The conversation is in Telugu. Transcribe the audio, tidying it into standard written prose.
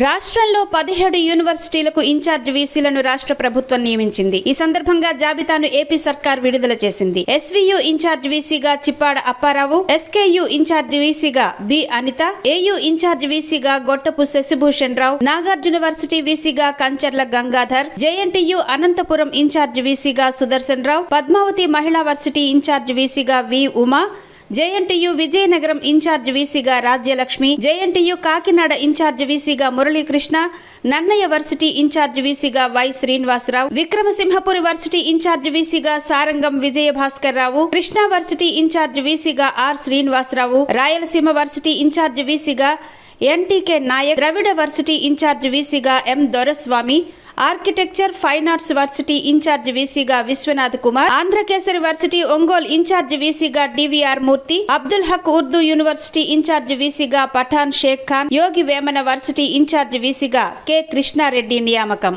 రాష్ట్రంలో 17 యూనివర్సిటీలకు ఇన్ఛార్జ్ వీసీలను రాష్ట్ర ప్రభుత్వం నియమించింది. ఈ సందర్భంగా జాబితాను ఏపీ సర్కార్ విడుదల చేసింది. ఎస్వీయూ ఇన్ఛార్జ్ వీసీగా చిప్పాడ అప్పారావు, ఎస్కేయూ ఇన్ఛార్జ్ వీసీగా బి అనిత, ఏయూ ఇన్ఛార్జ్ వీసీగా గొట్టపు శశిభూషణ్ రావు, నాగార్జున వర్సిటీ వీసీగా కంచర్ల గంగాధర్, జేఎన్టీయూ అనంతపురం ఇన్ఛార్జ్ వీసీగా సుదర్శన్ రావు, పద్మావతి మహిళా వర్సిటీ ఇన్ఛార్జ్ వీసీగా V Uma, JNTU Vizianagaram in charge వీసీగా రాజ్యలక్ష్మి, జేఎన్టీయూ కాకినాడ ఇన్ఛార్జ్ వీసీగా మురళీకృష్ణ, నన్నయ్య వర్సిటీ ఇన్ఛార్జ్ వీసీగా Y Srinivasarao, Vikramasimhapuri varsity in charge వీసీగా సారంగం విజయభాస్కర్ రావు, కృష్ణా వర్సిటీ ఇన్ఛార్జ్ వీసీగా R Srinivasarao, Rayalaseema varsity in charge వీసీగా NTK Nayak, Dravida varsity in charge వీసీగా M Doraswamy, architecture fine arts varsity in charge వీసీగా విశ్వనాథ్ కుమార్, ఆంధ్రకేసరి వర్సిటీ ఒంగోలు ఇన్ఛార్జ్ వీసీగా DVR Murthy, Abdul Haq Urdu university in charge వీసీగా పఠాన్ షేక్ ఖాన్, యోగి వేమన వర్సిటీ ఇన్ఛార్జ్ వీసీగా కె కృష్ణారెడ్డి నియామకం.